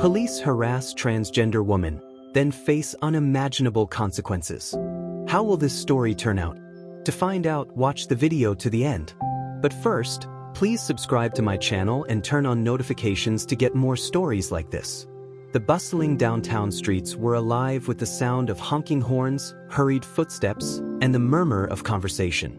Police harass transgender woman, then face unimaginable consequences. How will this story turn out? To find out, watch the video to the end. But first, please subscribe to my channel and turn on notifications to get more stories like this. The bustling downtown streets were alive with the sound of honking horns, hurried footsteps, and the murmur of conversation.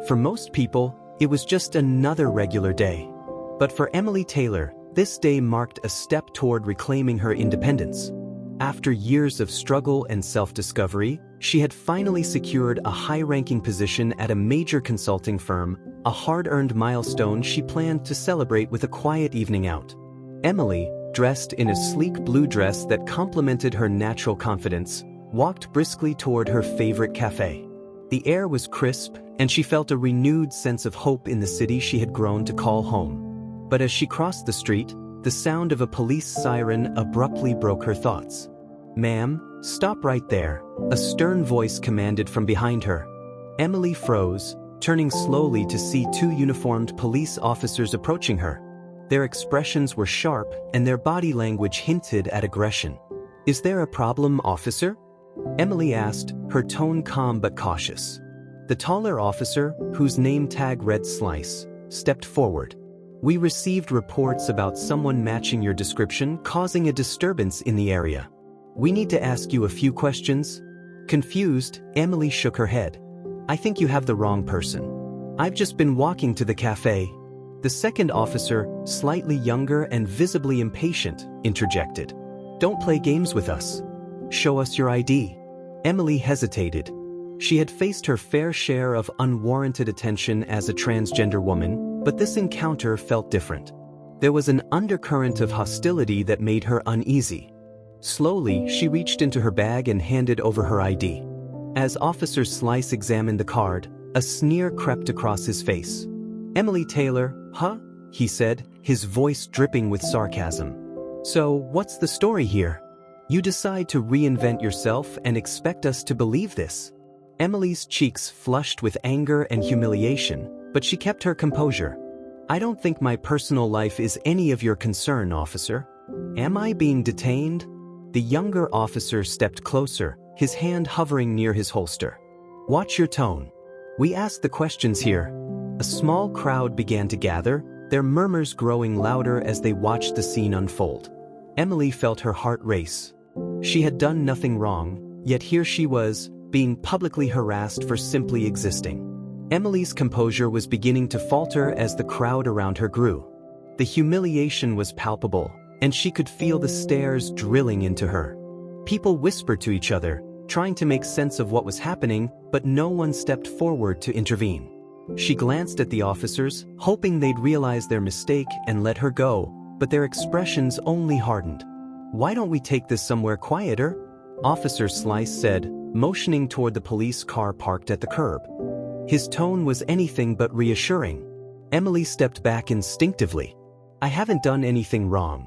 For most people, it was just another regular day. But for Emily Taylor, this day marked a step toward reclaiming her independence. After years of struggle and self-discovery, she had finally secured a high-ranking position at a major consulting firm, a hard-earned milestone she planned to celebrate with a quiet evening out. Emily, dressed in a sleek blue dress that complemented her natural confidence, walked briskly toward her favorite cafe. The air was crisp, and she felt a renewed sense of hope in the city she had grown to call home. But as she crossed the street, the sound of a police siren abruptly broke her thoughts. "Ma'am, stop right there," a stern voice commanded from behind her. Emily froze, turning slowly to see two uniformed police officers approaching her. Their expressions were sharp, and their body language hinted at aggression. "Is there a problem, officer?" Emily asked, her tone calm but cautious. The taller officer, whose name tag read Slice, stepped forward. "We received reports about someone matching your description causing a disturbance in the area. We need to ask you a few questions." Confused, Emily shook her head. "I think you have the wrong person. I've just been walking to the cafe." The second officer, slightly younger and visibly impatient, interjected. "Don't play games with us. Show us your ID." Emily hesitated. She had faced her fair share of unwarranted attention as a transgender woman, but this encounter felt different. There was an undercurrent of hostility that made her uneasy. Slowly, she reached into her bag and handed over her ID. As Officer Slice examined the card, a sneer crept across his face. "Emily Taylor, huh?" he said, his voice dripping with sarcasm. "So, what's the story here? You decide to reinvent yourself and expect us to believe this?" Emily's cheeks flushed with anger and humiliation, but she kept her composure. "I don't think my personal life is any of your concern, officer. Am I being detained?" The younger officer stepped closer, his hand hovering near his holster. "Watch your tone. We ask the questions here." A small crowd began to gather, their murmurs growing louder as they watched the scene unfold. Emily felt her heart race. She had done nothing wrong, yet here she was, being publicly harassed for simply existing. Emily's composure was beginning to falter as the crowd around her grew. The humiliation was palpable, and she could feel the stares drilling into her. People whispered to each other, trying to make sense of what was happening, but no one stepped forward to intervene. She glanced at the officers, hoping they'd realize their mistake and let her go, but their expressions only hardened. "Why don't we take this somewhere quieter?" Officer Slice said, motioning toward the police car parked at the curb. His tone was anything but reassuring. Emily stepped back instinctively. "I haven't done anything wrong.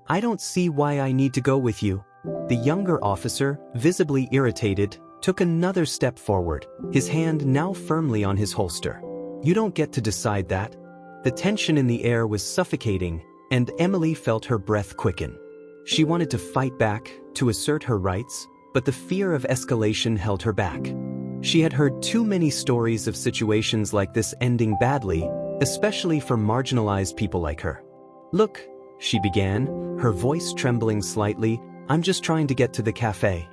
I don't see why I need to go with you." The younger officer, visibly irritated, took another step forward, his hand now firmly on his holster. "You don't get to decide that." The tension in the air was suffocating, and Emily felt her breath quicken. She wanted to fight back, to assert her rights, but the fear of escalation held her back. She had heard too many stories of situations like this ending badly, especially for marginalized people like her. "Look," she began, her voice trembling slightly, "I'm just trying to get to the cafe.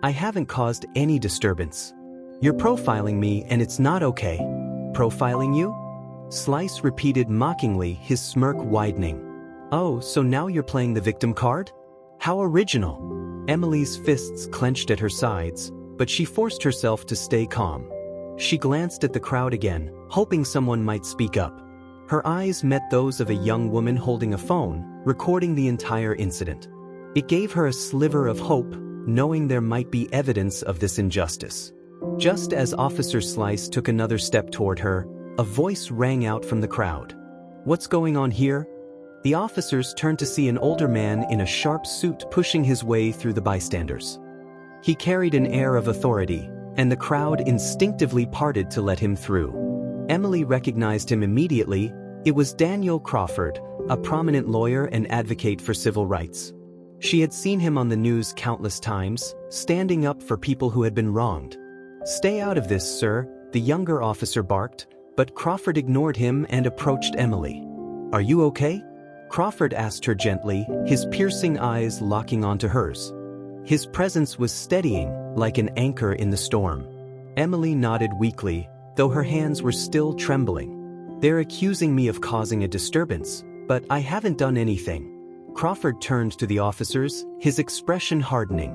I haven't caused any disturbance. You're profiling me and it's not okay." "Profiling you?" Slice repeated mockingly, his smirk widening. "Oh, so now you're playing the victim card? How original." Emily's fists clenched at her sides, but she forced herself to stay calm. She glanced at the crowd again, hoping someone might speak up. Her eyes met those of a young woman holding a phone, recording the entire incident. It gave her a sliver of hope, knowing there might be evidence of this injustice. Just as Officer Slice took another step toward her, a voice rang out from the crowd. "What's going on here?" The officers turned to see an older man in a sharp suit pushing his way through the bystanders. He carried an air of authority, and the crowd instinctively parted to let him through. Emily recognized him immediately. It was Daniel Crawford, a prominent lawyer and advocate for civil rights. She had seen him on the news countless times, standing up for people who had been wronged. "Stay out of this, sir," the younger officer barked, but Crawford ignored him and approached Emily. "Are you okay?" Crawford asked her gently, his piercing eyes locking onto hers. His presence was steadying, like an anchor in the storm. Emily nodded weakly, though her hands were still trembling. "They're accusing me of causing a disturbance, but I haven't done anything." Crawford turned to the officers, his expression hardening.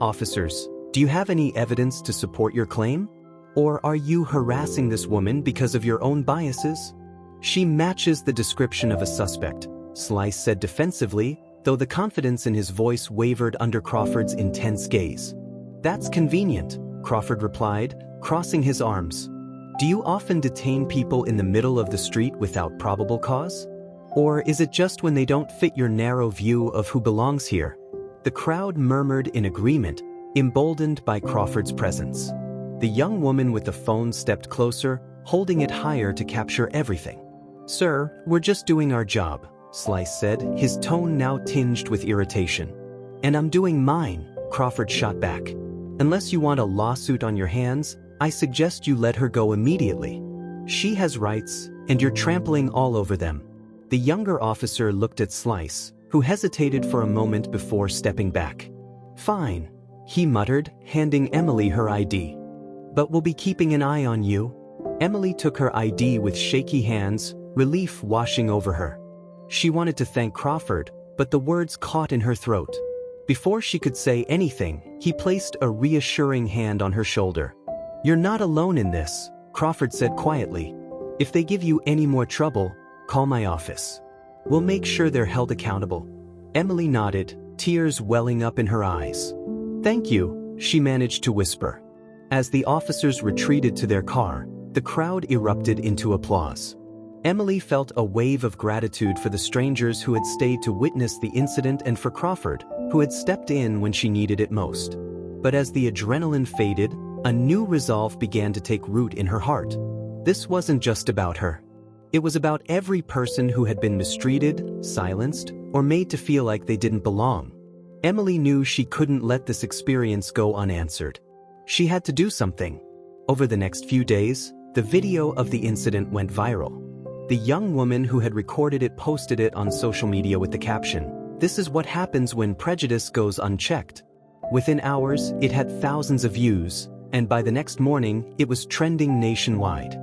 "Officers, do you have any evidence to support your claim? Or are you harassing this woman because of your own biases?" "She matches the description of a suspect," Slice said defensively, though the confidence in his voice wavered under Crawford's intense gaze. "That's convenient," Crawford replied, crossing his arms. "Do you often detain people in the middle of the street without probable cause? Or is it just when they don't fit your narrow view of who belongs here?" The crowd murmured in agreement, emboldened by Crawford's presence. The young woman with the phone stepped closer, holding it higher to capture everything. "Sir, we're just doing our job," Slice said, his tone now tinged with irritation. "And I'm doing mine," Crawford shot back. "Unless you want a lawsuit on your hands, I suggest you let her go immediately. She has rights, and you're trampling all over them." The younger officer looked at Slice, who hesitated for a moment before stepping back. "Fine," he muttered, handing Emily her ID. "But we'll be keeping an eye on you." Emily took her ID with shaky hands, relief washing over her. She wanted to thank Crawford, but the words caught in her throat. Before she could say anything, he placed a reassuring hand on her shoulder. "You're not alone in this," Crawford said quietly. "If they give you any more trouble, call my office. We'll make sure they're held accountable." Emily nodded, tears welling up in her eyes. "Thank you," she managed to whisper. As the officers retreated to their car, the crowd erupted into applause. Emily felt a wave of gratitude for the strangers who had stayed to witness the incident and for Crawford, who had stepped in when she needed it most. But as the adrenaline faded, a new resolve began to take root in her heart. This wasn't just about her. It was about every person who had been mistreated, silenced, or made to feel like they didn't belong. Emily knew she couldn't let this experience go unanswered. She had to do something. Over the next few days, the video of the incident went viral. The young woman who had recorded it posted it on social media with the caption, "This is what happens when prejudice goes unchecked." Within hours, it had thousands of views, and by the next morning, it was trending nationwide.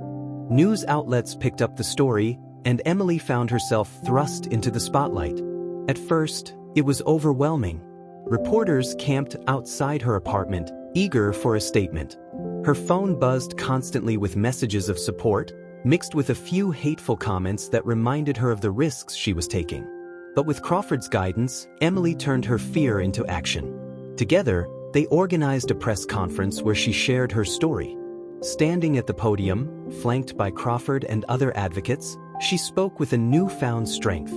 News outlets picked up the story, and Emily found herself thrust into the spotlight. At first, it was overwhelming. Reporters camped outside her apartment, eager for a statement. Her phone buzzed constantly with messages of support, mixed with a few hateful comments that reminded her of the risks she was taking. But with Crawford's guidance, Emily turned her fear into action. Together, they organized a press conference where she shared her story. Standing at the podium, flanked by Crawford and other advocates, she spoke with a newfound strength.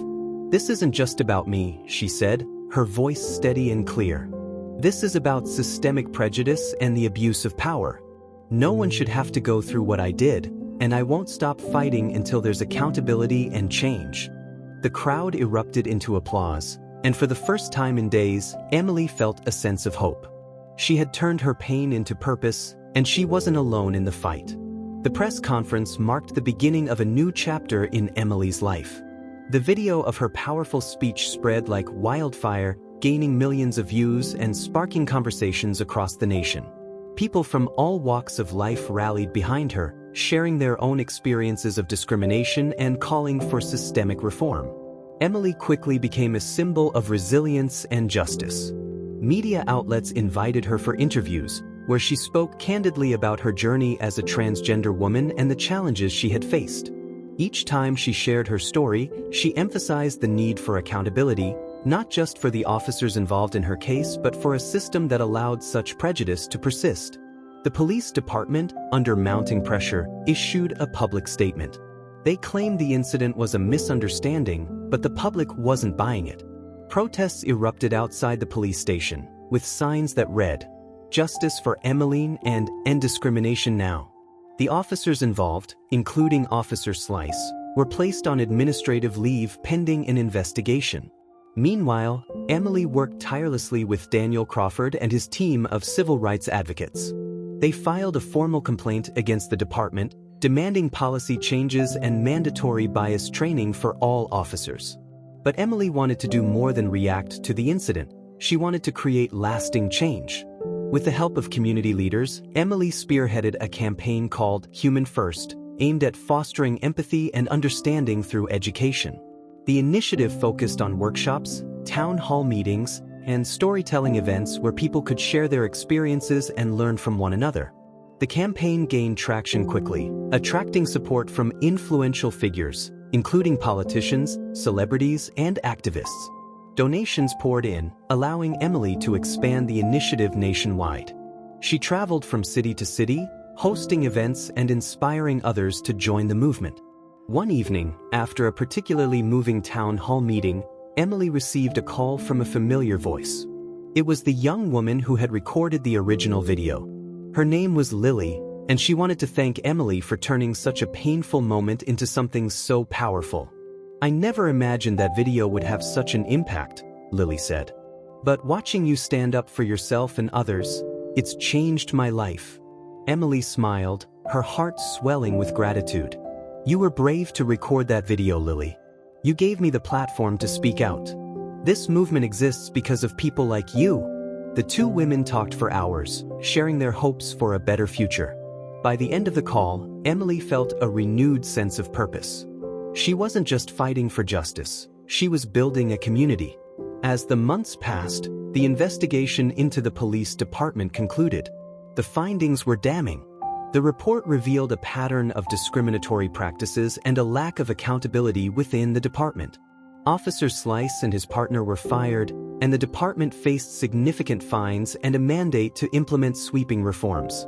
"This isn't just about me," she said, her voice steady and clear. "This is about systemic prejudice and the abuse of power. No one should have to go through what I did, and I won't stop fighting until there's accountability and change." The crowd erupted into applause, and for the first time in days, Emily felt a sense of hope. She had turned her pain into purpose, and she wasn't alone in the fight. The press conference marked the beginning of a new chapter in Emily's life. The video of her powerful speech spread like wildfire, gaining millions of views and sparking conversations across the nation. People from all walks of life rallied behind her, sharing their own experiences of discrimination and calling for systemic reform. Emily quickly became a symbol of resilience and justice. Media outlets invited her for interviews, where she spoke candidly about her journey as a transgender woman and the challenges she had faced. Each time she shared her story, she emphasized the need for accountability, not just for the officers involved in her case but for a system that allowed such prejudice to persist. The police department, under mounting pressure, issued a public statement. They claimed the incident was a misunderstanding, but the public wasn't buying it. Protests erupted outside the police station, with signs that read, "Justice for Emmeline" and "End discrimination now." The officers involved, including Officer Slice, were placed on administrative leave pending an investigation. Meanwhile, Emily worked tirelessly with Daniel Crawford and his team of civil rights advocates. They filed a formal complaint against the department, demanding policy changes and mandatory bias training for all officers. But Emily wanted to do more than react to the incident. She wanted to create lasting change. With the help of community leaders, Emily spearheaded a campaign called Human First, aimed at fostering empathy and understanding through education. The initiative focused on workshops, town hall meetings, and storytelling events where people could share their experiences and learn from one another. The campaign gained traction quickly, attracting support from influential figures, including politicians, celebrities, and activists. Donations poured in, allowing Emily to expand the initiative nationwide. She traveled from city to city, hosting events and inspiring others to join the movement. One evening, after a particularly moving town hall meeting, Emily received a call from a familiar voice. It was the young woman who had recorded the original video. Her name was Lily, and she wanted to thank Emily for turning such a painful moment into something so powerful. "I never imagined that video would have such an impact," Lily said. "But watching you stand up for yourself and others, it's changed my life." Emily smiled, her heart swelling with gratitude. "You were brave to record that video, Lily. You gave me the platform to speak out. This movement exists because of people like you." The two women talked for hours, sharing their hopes for a better future. By the end of the call, Emily felt a renewed sense of purpose. She wasn't just fighting for justice, she was building a community. As the months passed, the investigation into the police department concluded. The findings were damning. The report revealed a pattern of discriminatory practices and a lack of accountability within the department. Officer Slice and his partner were fired, and the department faced significant fines and a mandate to implement sweeping reforms.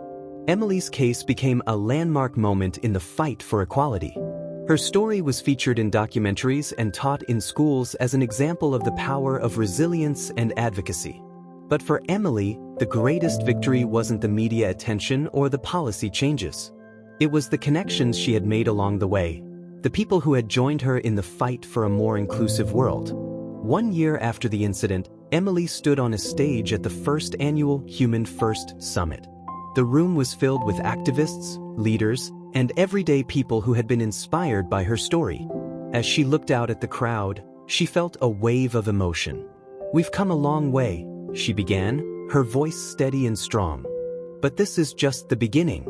Emily's case became a landmark moment in the fight for equality. Her story was featured in documentaries and taught in schools as an example of the power of resilience and advocacy. But for Emily, the greatest victory wasn't the media attention or the policy changes. It was the connections she had made along the way, the people who had joined her in the fight for a more inclusive world. 1 year after the incident, Emily stood on a stage at the first annual Human First Summit. The room was filled with activists, leaders, and everyday people who had been inspired by her story. As she looked out at the crowd, she felt a wave of emotion. "We've come a long way," she began, her voice steady and strong. "But this is just the beginning.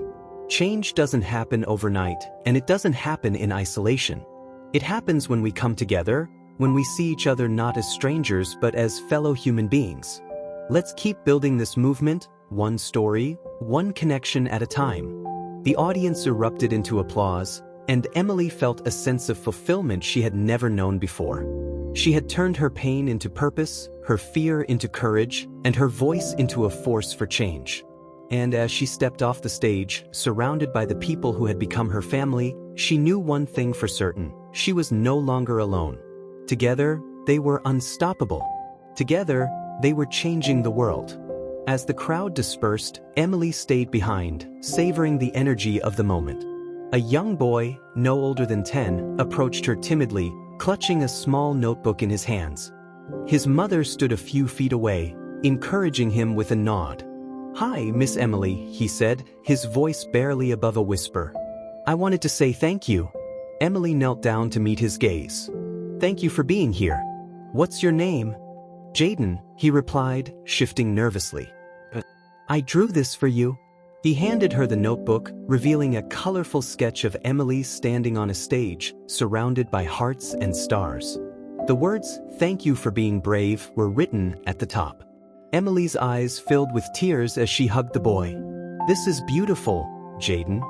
Change doesn't happen overnight, and it doesn't happen in isolation. It happens when we come together, when we see each other not as strangers but as fellow human beings. Let's keep building this movement, one story, one connection at a time." The audience erupted into applause, and Emily felt a sense of fulfillment she had never known before. She had turned her pain into purpose, her fear into courage, and her voice into a force for change. And as she stepped off the stage, surrounded by the people who had become her family, she knew one thing for certain: she was no longer alone. Together, they were unstoppable. Together, they were changing the world. As the crowd dispersed, Emily stayed behind, savoring the energy of the moment. A young boy, no older than 10, approached her timidly, clutching a small notebook in his hands. His mother stood a few feet away, encouraging him with a nod. "Hi, Miss Emily," he said, his voice barely above a whisper. "I wanted to say thank you." Emily knelt down to meet his gaze. "Thank you for being here. What's your name?" "Jaden," he replied, shifting nervously. "I drew this for you." He handed her the notebook, revealing a colorful sketch of Emily standing on a stage, surrounded by hearts and stars. The words, "Thank you for being brave," were written at the top. Emily's eyes filled with tears as she hugged the boy. "This is beautiful, Jaden.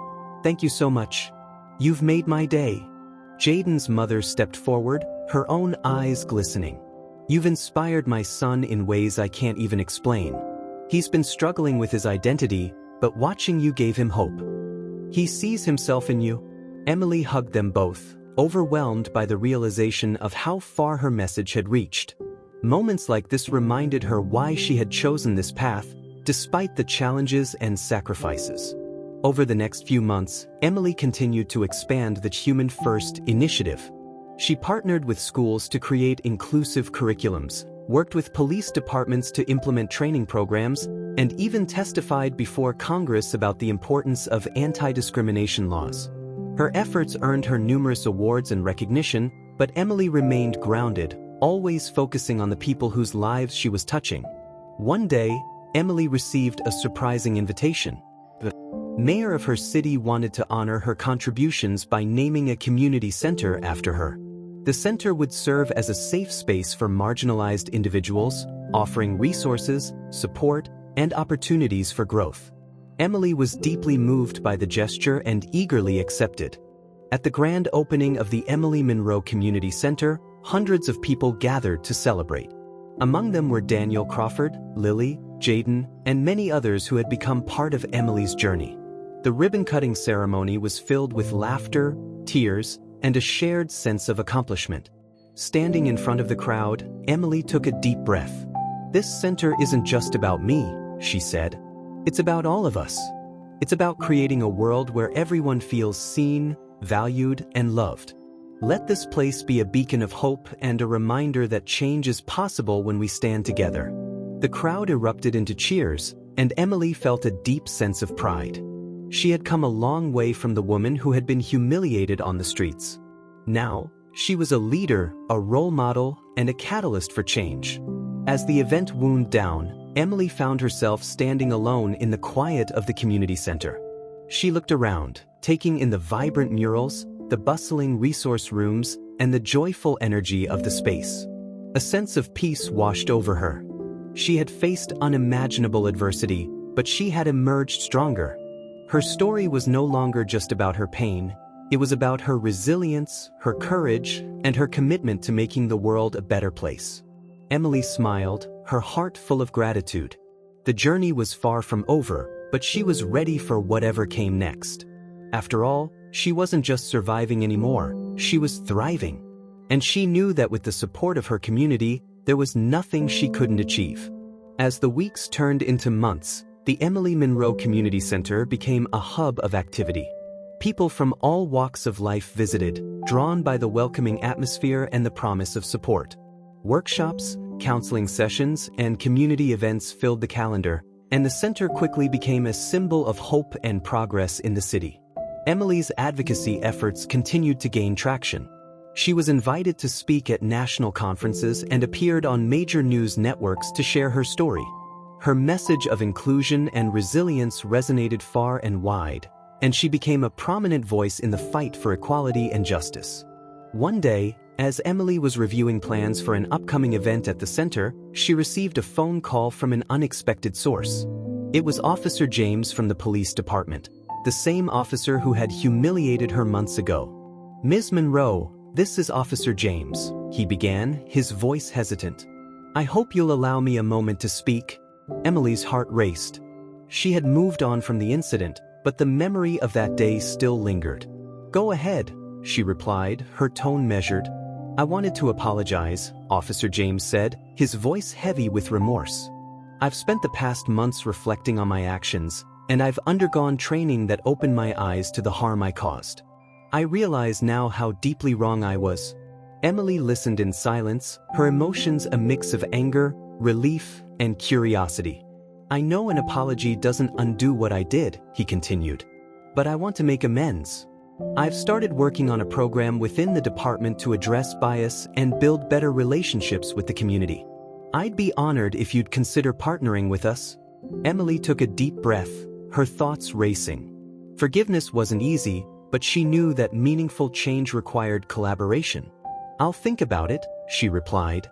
Thank you so much. You've made my day." Jaden's mother stepped forward, her own eyes glistening. "You've inspired my son in ways I can't even explain. He's been struggling with his identity, but watching you gave him hope. He sees himself in you." Emily hugged them both, overwhelmed by the realization of how far her message had reached. Moments like this reminded her why she had chosen this path, despite the challenges and sacrifices. Over the next few months, Emily continued to expand the Human First initiative. She partnered with schools to create inclusive curriculums, worked with police departments to implement training programs, and even testified before Congress about the importance of anti-discrimination laws. Her efforts earned her numerous awards and recognition, but Emily remained grounded, always focusing on the people whose lives she was touching. One day, Emily received a surprising invitation. The mayor of her city wanted to honor her contributions by naming a community center after her. The center would serve as a safe space for marginalized individuals, offering resources, support, and opportunities for growth. Emily was deeply moved by the gesture and eagerly accepted. At the grand opening of the Emily Monroe Community Center, hundreds of people gathered to celebrate. Among them were Daniel Crawford, Lily, Jaden, and many others who had become part of Emily's journey. The ribbon-cutting ceremony was filled with laughter, tears, and a shared sense of accomplishment. Standing in front of the crowd, Emily took a deep breath. "This center isn't just about me," she said. "It's about all of us. It's about creating a world where everyone feels seen, valued, and loved. Let this place be a beacon of hope and a reminder that change is possible when we stand together." The crowd erupted into cheers, and Emily felt a deep sense of pride. She had come a long way from the woman who had been humiliated on the streets. Now, she was a leader, a role model, and a catalyst for change. As the event wound down, Emily found herself standing alone in the quiet of the community center. She looked around, taking in the vibrant murals, the bustling resource rooms, and the joyful energy of the space. A sense of peace washed over her. She had faced unimaginable adversity, but she had emerged stronger. Her story was no longer just about her pain. It was about her resilience, her courage, and her commitment to making the world a better place. Emily smiled, her heart full of gratitude. The journey was far from over, but she was ready for whatever came next. After all, she wasn't just surviving anymore, she was thriving. And she knew that with the support of her community, there was nothing she couldn't achieve. As the weeks turned into months, the Emily Monroe Community Center became a hub of activity. People from all walks of life visited, drawn by the welcoming atmosphere and the promise of support. Workshops, counseling sessions, and community events filled the calendar, and the center quickly became a symbol of hope and progress in the city. Emily's advocacy efforts continued to gain traction. She was invited to speak at national conferences and appeared on major news networks to share her story. Her message of inclusion and resilience resonated far and wide, and she became a prominent voice in the fight for equality and justice. One day, as Emily was reviewing plans for an upcoming event at the center, she received a phone call from an unexpected source. It was Officer James from the police department, the same officer who had humiliated her months ago. "Ms. Monroe, this is Officer James," he began, his voice hesitant. "I hope you'll allow me a moment to speak." Emily's heart raced. She had moved on from the incident, but the memory of that day still lingered. "Go ahead," she replied, her tone measured. "I wanted to apologize," Officer James said, his voice heavy with remorse. "I've spent the past months reflecting on my actions, and I've undergone training that opened my eyes to the harm I caused. I realize now how deeply wrong I was." Emily listened in silence, her emotions a mix of anger, relief, and curiosity. "I know an apology doesn't undo what I did," he continued, "but I want to make amends. I've started working on a program within the department to address bias and build better relationships with the community. I'd be honored if you'd consider partnering with us." Emily took a deep breath, her thoughts racing. Forgiveness wasn't easy, but she knew that meaningful change required collaboration. "I'll think about it," she replied.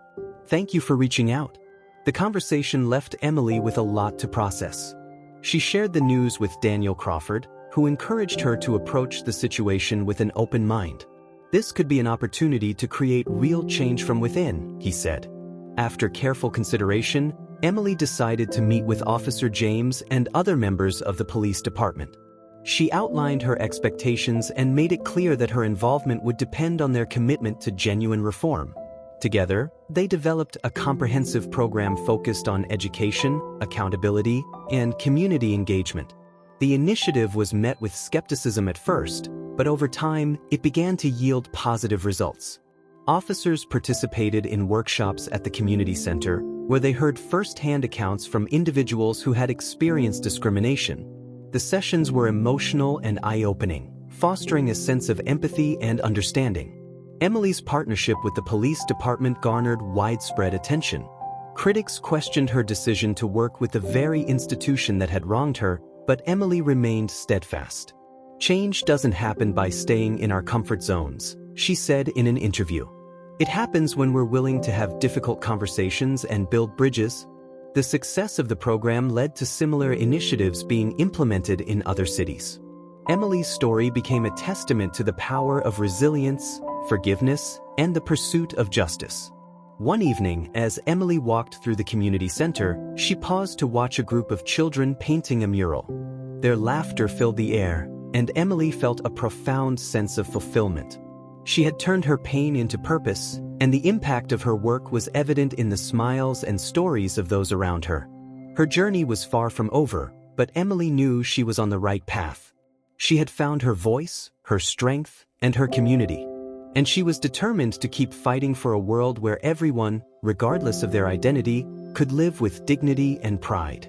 "Thank you for reaching out." The conversation left Emily with a lot to process. She shared the news with Daniel Crawford, who encouraged her to approach the situation with an open mind. "This could be an opportunity to create real change from within," he said. After careful consideration, Emily decided to meet with Officer James and other members of the police department. She outlined her expectations and made it clear that her involvement would depend on their commitment to genuine reform. Together, they developed a comprehensive program focused on education, accountability, and community engagement. The initiative was met with skepticism at first, but over time, it began to yield positive results. Officers participated in workshops at the community center, where they heard first-hand accounts from individuals who had experienced discrimination. The sessions were emotional and eye-opening, fostering a sense of empathy and understanding. Emily's partnership with the police department garnered widespread attention. Critics questioned her decision to work with the very institution that had wronged her, but Emily remained steadfast. "Change doesn't happen by staying in our comfort zones," she said in an interview. "It happens when we're willing to have difficult conversations and build bridges." The success of the program led to similar initiatives being implemented in other cities. Emily's story became a testament to the power of resilience, forgiveness, and the pursuit of justice. One evening, as Emily walked through the community center, she paused to watch a group of children painting a mural. Their laughter filled the air, and Emily felt a profound sense of fulfillment. She had turned her pain into purpose, and the impact of her work was evident in the smiles and stories of those around her. Her journey was far from over, but Emily knew she was on the right path. She had found her voice, her strength, and her community. And she was determined to keep fighting for a world where everyone, regardless of their identity, could live with dignity and pride.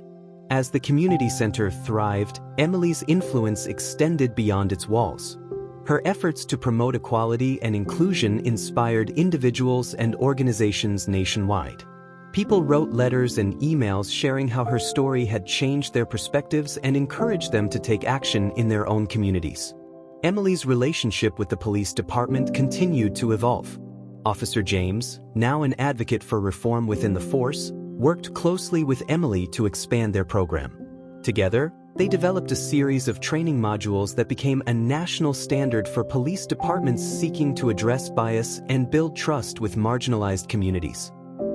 As the community center thrived, Emily's influence extended beyond its walls. Her efforts to promote equality and inclusion inspired individuals and organizations nationwide. People wrote letters and emails sharing how her story had changed their perspectives and encouraged them to take action in their own communities. Emily's relationship with the police department continued to evolve. Officer James, now an advocate for reform within the force, worked closely with Emily to expand their program. Together, they developed a series of training modules that became a national standard for police departments seeking to address bias and build trust with marginalized communities.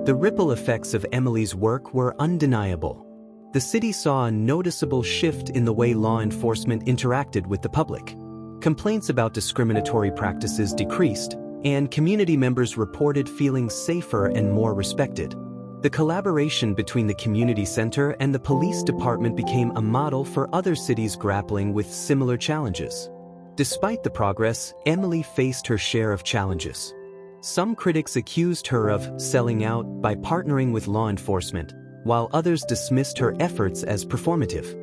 The ripple effects of Emily's work were undeniable. The city saw a noticeable shift in the way law enforcement interacted with the public. Complaints about discriminatory practices decreased, and community members reported feeling safer and more respected. The collaboration between the community center and the police department became a model for other cities grappling with similar challenges. Despite the progress, Emily faced her share of challenges. Some critics accused her of selling out by partnering with law enforcement, while others dismissed her efforts as performative.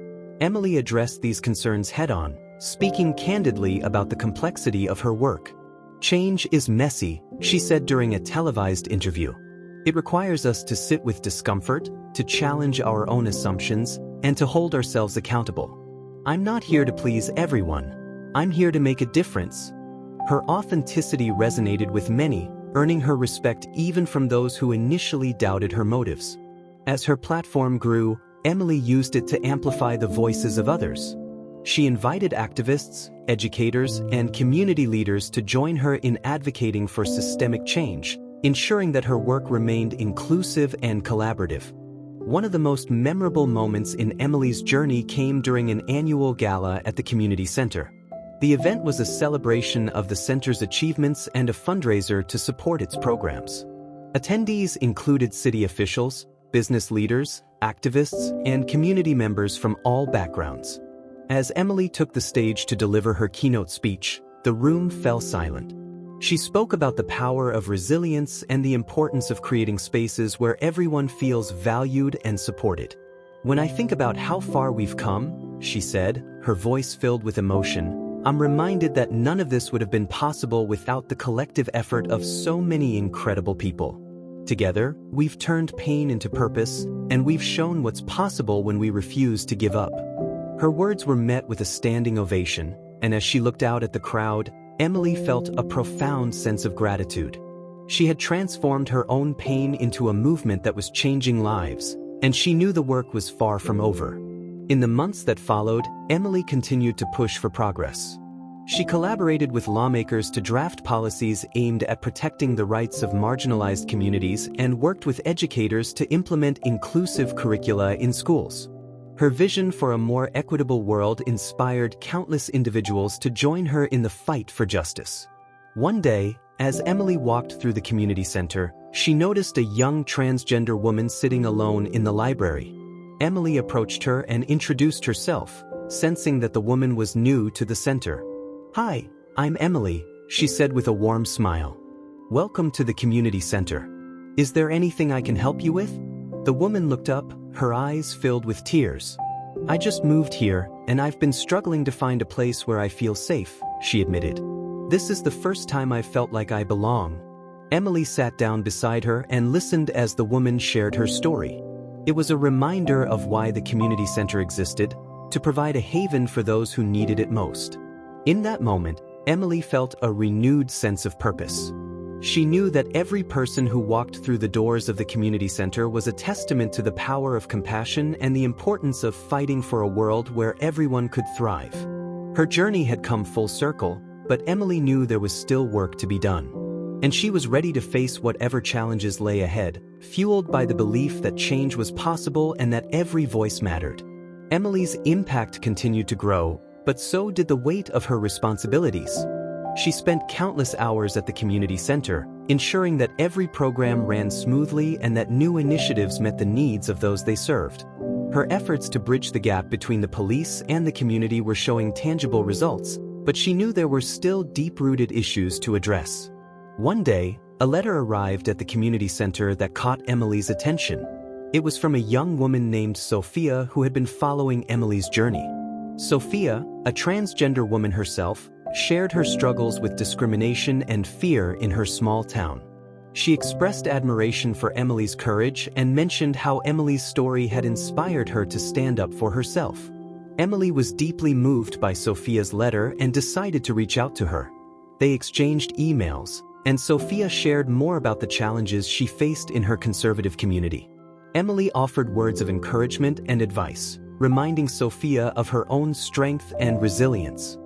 Emily addressed these concerns head-on, speaking candidly about the complexity of her work. "Change is messy," she said during a televised interview. "It requires us to sit with discomfort, to challenge our own assumptions, and to hold ourselves accountable. I'm not here to please everyone. I'm here to make a difference." Her authenticity resonated with many, earning her respect even from those who initially doubted her motives. As her platform grew, Emily used it to amplify the voices of others. She invited activists, educators, and community leaders to join her in advocating for systemic change, ensuring that her work remained inclusive and collaborative. One of the most memorable moments in Emily's journey came during an annual gala at the community center. The event was a celebration of the center's achievements and a fundraiser to support its programs. Attendees included city officials, business leaders, activists, and community members from all backgrounds. As Emily took the stage to deliver her keynote speech, the room fell silent. She spoke about the power of resilience and the importance of creating spaces where everyone feels valued and supported. "When I think about how far we've come," she said, her voice filled with emotion, "I'm reminded that none of this would have been possible without the collective effort of so many incredible people. Together, we've turned pain into purpose, and we've shown what's possible when we refuse to give up." Her words were met with a standing ovation, and as she looked out at the crowd, Emily felt a profound sense of gratitude. She had transformed her own pain into a movement that was changing lives, and she knew the work was far from over. In the months that followed, Emily continued to push for progress. She collaborated with lawmakers to draft policies aimed at protecting the rights of marginalized communities and worked with educators to implement inclusive curricula in schools. Her vision for a more equitable world inspired countless individuals to join her in the fight for justice. One day, as Emily walked through the community center, she noticed a young transgender woman sitting alone in the library. Emily approached her and introduced herself, sensing that the woman was new to the center. "Hi, I'm Emily," she said with a warm smile. Welcome to the community center. Is there anything I can help you with? The woman looked up, her eyes filled with tears. I just moved here, and I've been struggling to find a place where I feel safe, she admitted. This is the first time I've felt like I belong. Emily sat down beside her and listened as the woman shared her story. It was a reminder of why the community center existed, to provide a haven for those who needed it most. In that moment, Emily felt a renewed sense of purpose. She knew that every person who walked through the doors of the community center was a testament to the power of compassion and the importance of fighting for a world where everyone could thrive. Her journey had come full circle, but Emily knew there was still work to be done. And she was ready to face whatever challenges lay ahead, fueled by the belief that change was possible and that every voice mattered. Emily's impact continued to grow, but so did the weight of her responsibilities. She spent countless hours at the community center, ensuring that every program ran smoothly and that new initiatives met the needs of those they served. Her efforts to bridge the gap between the police and the community were showing tangible results, but she knew there were still deep-rooted issues to address. One day, a letter arrived at the community center that caught Emily's attention. It was from a young woman named Sophia who had been following Emily's journey. Sophia, a transgender woman herself, shared her struggles with discrimination and fear in her small town. She expressed admiration for Emily's courage and mentioned how Emily's story had inspired her to stand up for herself. Emily was deeply moved by Sophia's letter and decided to reach out to her. They exchanged emails, and Sophia shared more about the challenges she faced in her conservative community. Emily offered words of encouragement and advice, reminding Sophia of her own strength and resilience.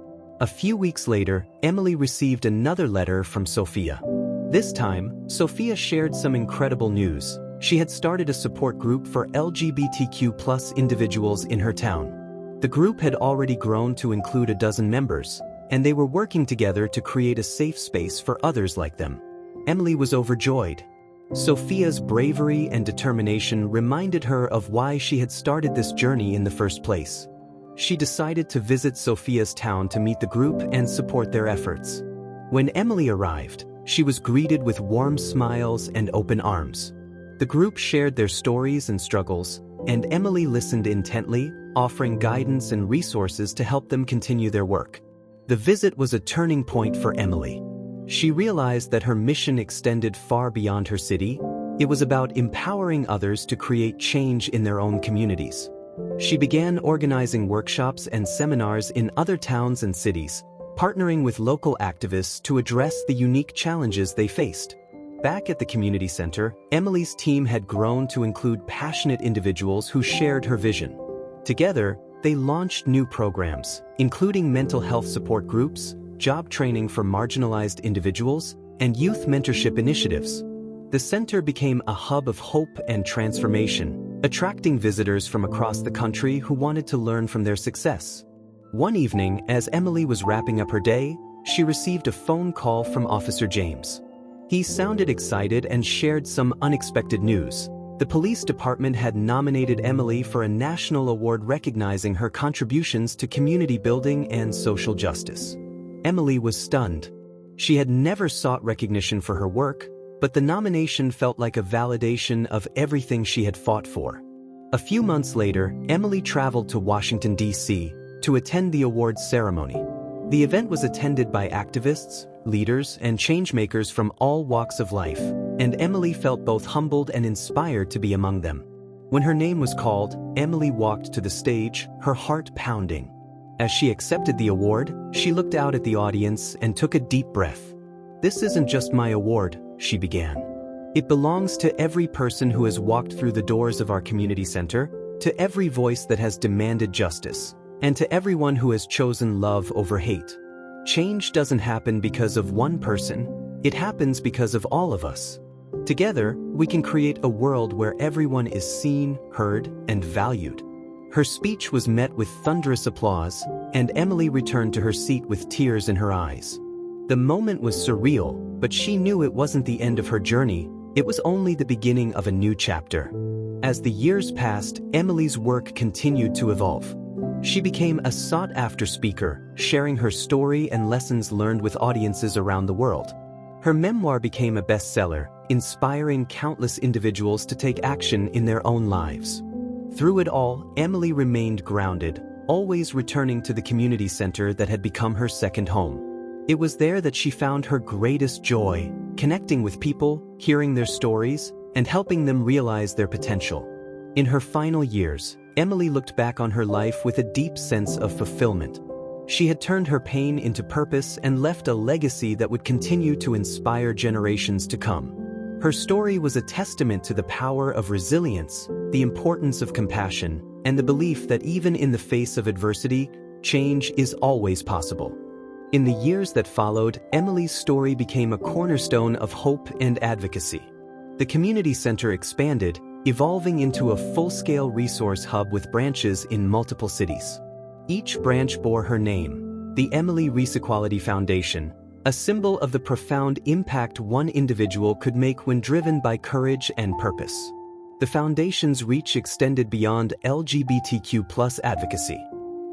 A few weeks later, Emily received another letter from Sophia. This time, Sophia shared some incredible news. She had started a support group for LGBTQ+ individuals in her town. The group had already grown to include a dozen members, and they were working together to create a safe space for others like them. Emily was overjoyed. Sophia's bravery and determination reminded her of why she had started this journey in the first place. She decided to visit Sophia's town to meet the group and support their efforts. When Emily arrived, she was greeted with warm smiles and open arms. The group shared their stories and struggles, and Emily listened intently, offering guidance and resources to help them continue their work. The visit was a turning point for Emily. She realized that her mission extended far beyond her city. It was about empowering others to create change in their own communities. She began organizing workshops and seminars in other towns and cities, partnering with local activists to address the unique challenges they faced. Back at the community center, Emily's team had grown to include passionate individuals who shared her vision. Together, they launched new programs, including mental health support groups, job training for marginalized individuals, and youth mentorship initiatives. The center became a hub of hope and transformation, attracting visitors from across the country who wanted to learn from their success. One evening, as Emily was wrapping up her day, she received a phone call from Officer James. He sounded excited and shared some unexpected news. The police department had nominated Emily for a national award recognizing her contributions to community building and social justice. Emily was stunned. She had never sought recognition for her work, but the nomination felt like a validation of everything she had fought for. A few months later, Emily traveled to Washington, D.C., to attend the awards ceremony. The event was attended by activists, leaders, and changemakers from all walks of life, and Emily felt both humbled and inspired to be among them. When her name was called, Emily walked to the stage, her heart pounding. As she accepted the award, she looked out at the audience and took a deep breath. "This isn't just my award," she began. "It belongs to every person who has walked through the doors of our community center, to every voice that has demanded justice, and to everyone who has chosen love over hate. Change doesn't happen because of one person, it happens because of all of us. Together, we can create a world where everyone is seen, heard, and valued." Her speech was met with thunderous applause, and Emily returned to her seat with tears in her eyes. The moment was surreal, but she knew it wasn't the end of her journey, it was only the beginning of a new chapter. As the years passed, Emily's work continued to evolve. She became a sought-after speaker, sharing her story and lessons learned with audiences around the world. Her memoir became a bestseller, inspiring countless individuals to take action in their own lives. Through it all, Emily remained grounded, always returning to the community center that had become her second home. It was there that she found her greatest joy, connecting with people, hearing their stories, and helping them realize their potential. In her final years, Emily looked back on her life with a deep sense of fulfillment. She had turned her pain into purpose and left a legacy that would continue to inspire generations to come. Her story was a testament to the power of resilience, the importance of compassion, and the belief that even in the face of adversity, change is always possible. In the years that followed, Emily's story became a cornerstone of hope and advocacy. The community center expanded, evolving into a full-scale resource hub with branches in multiple cities. Each branch bore her name, the Emily Reese Equality Foundation, a symbol of the profound impact one individual could make when driven by courage and purpose. The foundation's reach extended beyond LGBTQ+ advocacy.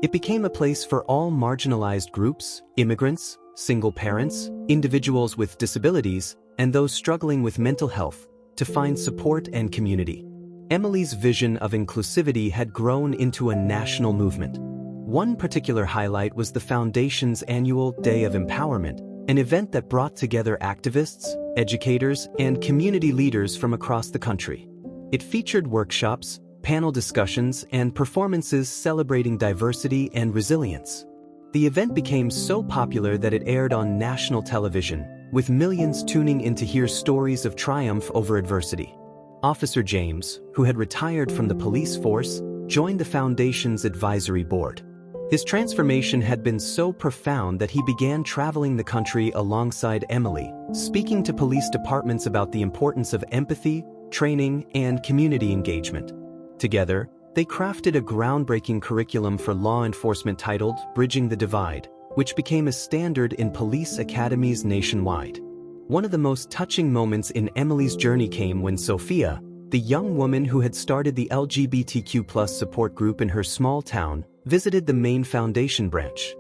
It became a place for all marginalized groups, immigrants, single parents, individuals with disabilities, and those struggling with mental health, to find support and community. Emily's vision of inclusivity had grown into a national movement. One particular highlight was the Foundation's annual Day of Empowerment, an event that brought together activists, educators, and community leaders from across the country. It featured workshops, panel discussions, and performances celebrating diversity and resilience. The event became so popular that it aired on national television, with millions tuning in to hear stories of triumph over adversity. Officer James, who had retired from the police force, joined the Foundation's advisory board. His transformation had been so profound that he began traveling the country alongside Emily, speaking to police departments about the importance of empathy, training, and community engagement. Together, they crafted a groundbreaking curriculum for law enforcement titled Bridging the Divide, which became a standard in police academies nationwide. One of the most touching moments in Emily's journey came when Sophia, the young woman who had started the LGBTQ+ support group in her small town, visited the main Foundation branch.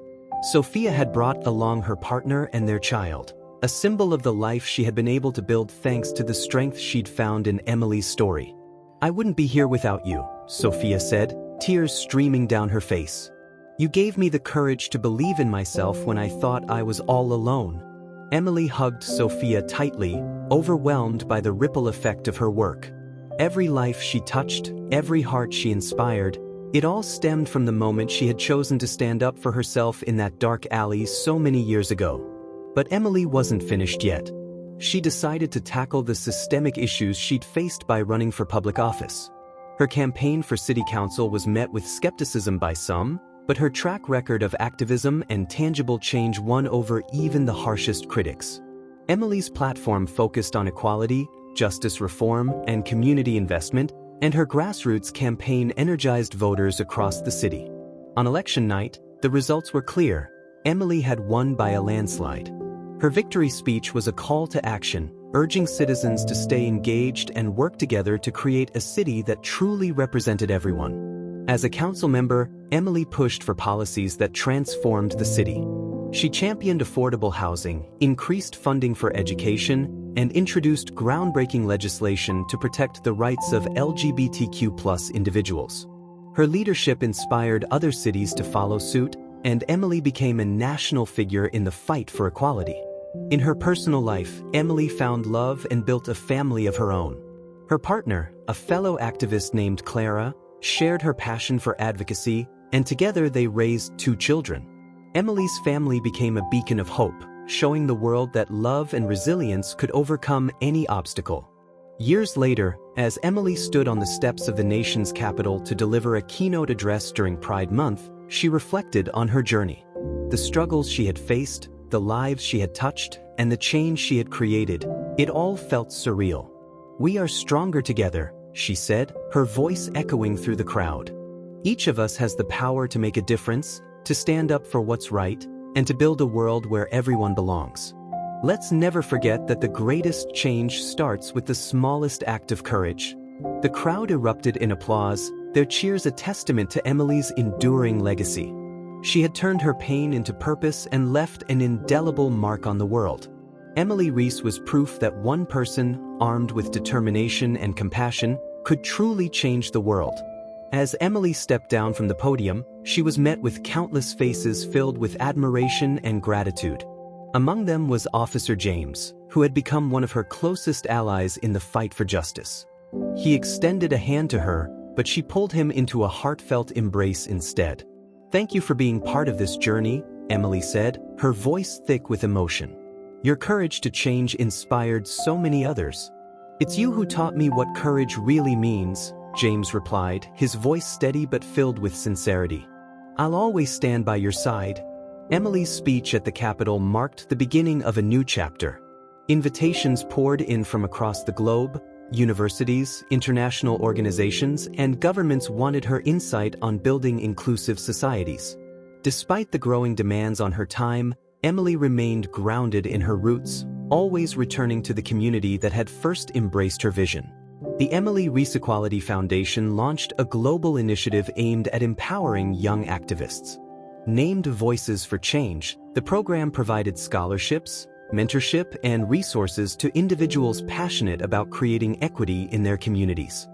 Sophia had brought along her partner and their child, a symbol of the life she had been able to build thanks to the strength she'd found in Emily's story. "I wouldn't be here without you," Sophia said, tears streaming down her face. "You gave me the courage to believe in myself when I thought I was all alone." Emily hugged Sophia tightly, overwhelmed by the ripple effect of her work. Every life she touched, every heart she inspired, it all stemmed from the moment she had chosen to stand up for herself in that dark alley so many years ago. But Emily wasn't finished yet. She decided to tackle the systemic issues she'd faced by running for public office. Her campaign for city council was met with skepticism by some, but her track record of activism and tangible change won over even the harshest critics. Emily's platform focused on equality, justice reform, and community investment, and her grassroots campaign energized voters across the city. On election night, the results were clear. Emily had won by a landslide. Her victory speech was a call to action, urging citizens to stay engaged and work together to create a city that truly represented everyone. As a council member, Emily pushed for policies that transformed the city. She championed affordable housing, increased funding for education, and introduced groundbreaking legislation to protect the rights of LGBTQ+ individuals. Her leadership inspired other cities to follow suit, and Emily became a national figure in the fight for equality. In her personal life, Emily found love and built a family of her own. Her partner, a fellow activist named Clara, shared her passion for advocacy, and together they raised 2 children. Emily's family became a beacon of hope, showing the world that love and resilience could overcome any obstacle. Years later, as Emily stood on the steps of the nation's capital to deliver a keynote address during Pride Month, she reflected on her journey. The struggles she had faced, the lives she had touched, and the change she had created, it all felt surreal. "We are stronger together," she said, her voice echoing through the crowd. "Each of us has the power to make a difference, to stand up for what's right, and to build a world where everyone belongs. Let's never forget that the greatest change starts with the smallest act of courage." The crowd erupted in applause, their cheers a testament to Emily's enduring legacy. She had turned her pain into purpose and left an indelible mark on the world. Emily Reese was proof that one person, armed with determination and compassion, could truly change the world. As Emily stepped down from the podium, she was met with countless faces filled with admiration and gratitude. Among them was Officer James, who had become one of her closest allies in the fight for justice. He extended a hand to her, but she pulled him into a heartfelt embrace instead. "Thank you for being part of this journey," Emily said, her voice thick with emotion. "Your courage to change inspired so many others." "It's you who taught me what courage really means," James replied, his voice steady but filled with sincerity. "I'll always stand by your side." Emily's speech at the Capitol marked the beginning of a new chapter. Invitations poured in from across the globe. Universities, international organizations, and governments wanted her insight on building inclusive societies. Despite the growing demands on her time, Emily remained grounded in her roots, always returning to the community that had first embraced her vision. The Emily Reese Equality Foundation launched a global initiative aimed at empowering young activists. Named Voices for Change, the program provided scholarships, mentorship, and resources to individuals passionate about creating equity in their communities.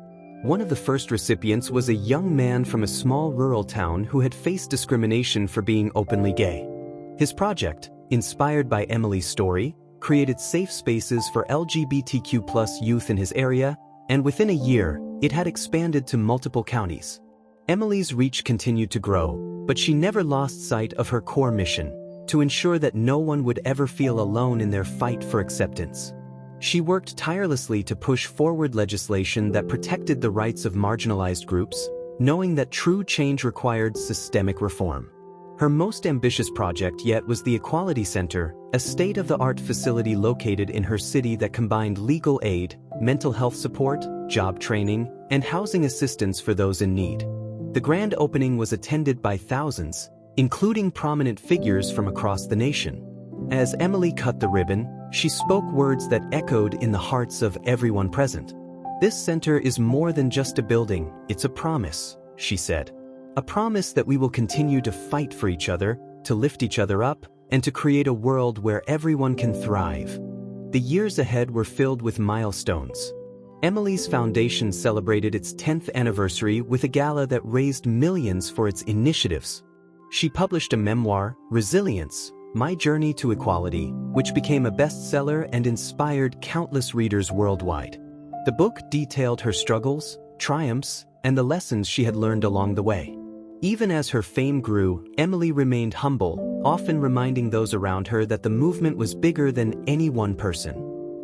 One of the first recipients was a young man from a small rural town who had faced discrimination for being openly gay. His project, inspired by Emily's story, created safe spaces for LGBTQ+ youth in his area, and within a year, it had expanded to multiple counties. Emily's reach continued to grow, but she never lost sight of her core mission: to ensure that no one would ever feel alone in their fight for acceptance. She worked tirelessly to push forward legislation that protected the rights of marginalized groups, knowing that true change required systemic reform. Her most ambitious project yet was the Equality Center, a state-of-the-art facility located in her city that combined legal aid, mental health support, job training, and housing assistance for those in need. The grand opening was attended by thousands, including prominent figures from across the nation. As Emily cut the ribbon, she spoke words that echoed in the hearts of everyone present. "This center is more than just a building, it's a promise," she said. "A promise that we will continue to fight for each other, to lift each other up, and to create a world where everyone can thrive." The years ahead were filled with milestones. Emily's foundation celebrated its 10th anniversary with a gala that raised millions for its initiatives. She published a memoir, Resilience: My Journey to Equality, which became a bestseller and inspired countless readers worldwide. The book detailed her struggles, triumphs, and the lessons she had learned along the way. Even as her fame grew, Emily remained humble, often reminding those around her that the movement was bigger than any one person.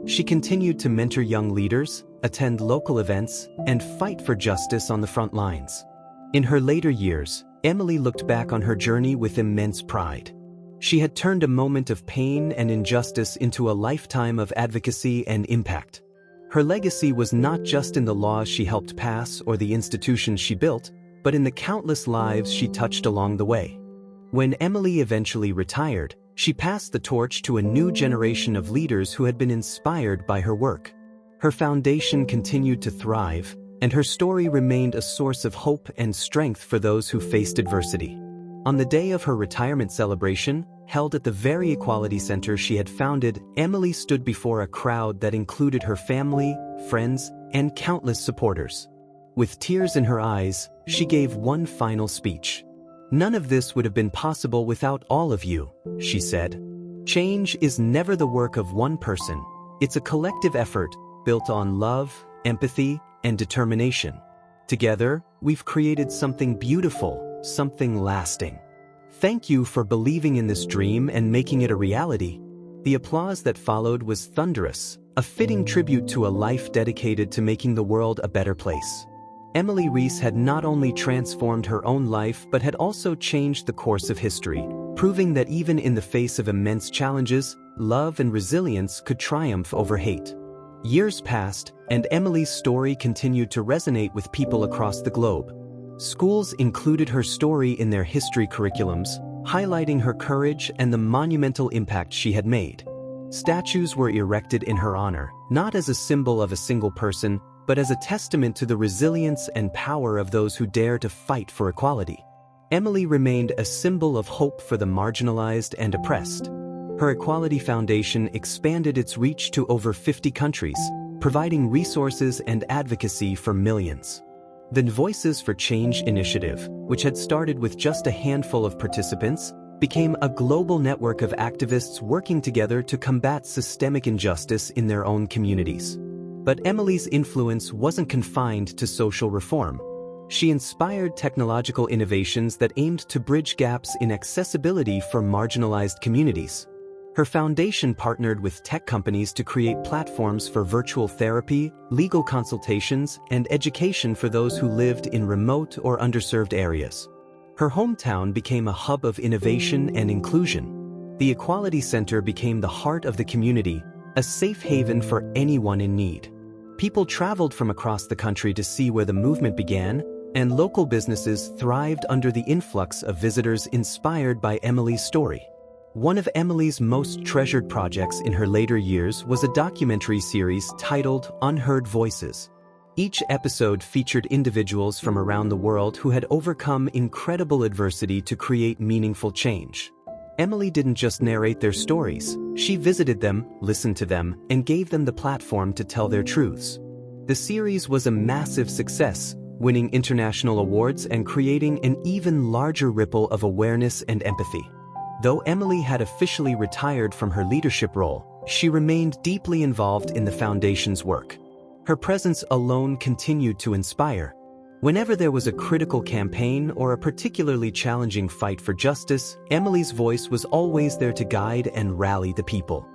She continued to mentor young leaders, attend local events, and fight for justice on the front lines. In her later years, Emily looked back on her journey with immense pride. She had turned a moment of pain and injustice into a lifetime of advocacy and impact. Her legacy was not just in the laws she helped pass or the institutions she built, but in the countless lives she touched along the way. When Emily eventually retired, she passed the torch to a new generation of leaders who had been inspired by her work. Her foundation continued to thrive, and her story remained a source of hope and strength for those who faced adversity. On the day of her retirement celebration, held at the very Equality Center she had founded, Emily stood before a crowd that included her family, friends, and countless supporters. With tears in her eyes, she gave one final speech. "None of this would have been possible without all of you," she said. "Change is never the work of one person. It's a collective effort built on love, empathy, and determination. Together, we've created something beautiful, something lasting. Thank you for believing in this dream and making it a reality." The applause that followed was thunderous, a fitting tribute to a life dedicated to making the world a better place. Emily Reese had not only transformed her own life but had also changed the course of history, proving that even in the face of immense challenges, love and resilience could triumph over hate. Years passed, and Emily's story continued to resonate with people across the globe. Schools included her story in their history curriculums, highlighting her courage and the monumental impact she had made. Statues were erected in her honor, not as a symbol of a single person, but as a testament to the resilience and power of those who dare to fight for equality. Emily remained a symbol of hope for the marginalized and oppressed. Her Equality Foundation expanded its reach to over 50 countries, providing resources and advocacy for millions. The Voices for Change initiative, which had started with just a handful of participants, became a global network of activists working together to combat systemic injustice in their own communities. But Emily's influence wasn't confined to social reform. She inspired technological innovations that aimed to bridge gaps in accessibility for marginalized communities. Her foundation partnered with tech companies to create platforms for virtual therapy, legal consultations, and education for those who lived in remote or underserved areas. Her hometown became a hub of innovation and inclusion. The Equality Center became the heart of the community, a safe haven for anyone in need. People traveled from across the country to see where the movement began, and local businesses thrived under the influx of visitors inspired by Emily's story. One of Emily's most treasured projects in her later years was a documentary series titled Unheard Voices. Each episode featured individuals from around the world who had overcome incredible adversity to create meaningful change. Emily didn't just narrate their stories, she visited them, listened to them, and gave them the platform to tell their truths. The series was a massive success, winning international awards and creating an even larger ripple of awareness and empathy. Though Emily had officially retired from her leadership role, she remained deeply involved in the foundation's work. Her presence alone continued to inspire. Whenever there was a critical campaign or a particularly challenging fight for justice, Emily's voice was always there to guide and rally the people.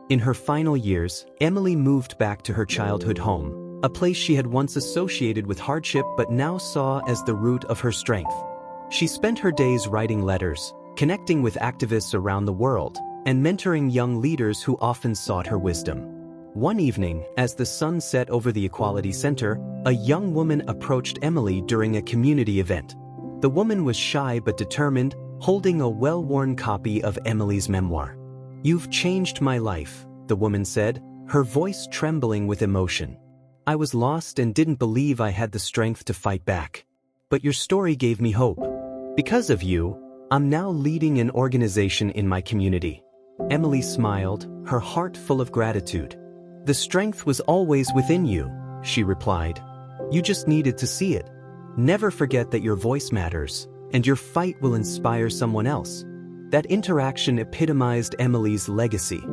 In her final years, Emily moved back to her childhood home, a place she had once associated with hardship but now saw as the root of her strength. She spent her days writing letters, connecting with activists around the world, and mentoring young leaders who often sought her wisdom. One evening, as the sun set over the Equality Center, a young woman approached Emily during a community event. The woman was shy but determined, holding a well-worn copy of Emily's memoir. "You've changed my life," the woman said, her voice trembling with emotion. "I was lost and didn't believe I had the strength to fight back. But your story gave me hope. Because of you, I'm now leading an organization in my community." Emily smiled, her heart full of gratitude. "The strength was always within you," she replied. "You just needed to see it. Never forget that your voice matters, and your fight will inspire someone else." That interaction epitomized Emily's legacy.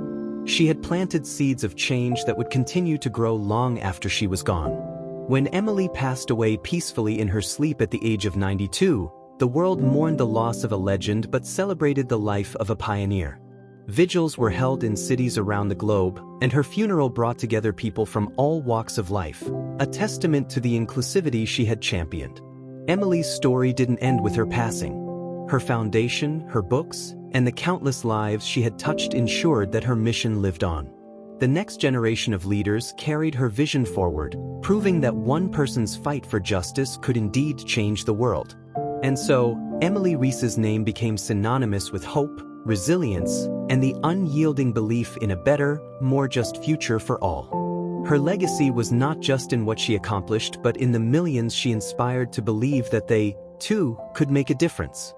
She had planted seeds of change that would continue to grow long after she was gone. When Emily passed away peacefully in her sleep at the age of 92, the world mourned the loss of a legend but celebrated the life of a pioneer. Vigils were held in cities around the globe, and her funeral brought together people from all walks of life, a testament to the inclusivity she had championed. Emily's story didn't end with her passing. Her foundation, her books, and the countless lives she had touched ensured that her mission lived on. The next generation of leaders carried her vision forward, proving that one person's fight for justice could indeed change the world. And so, Emily Reese's name became synonymous with hope, resilience, and the unyielding belief in a better, more just future for all. Her legacy was not just in what she accomplished but in the millions she inspired to believe that they, too, could make a difference.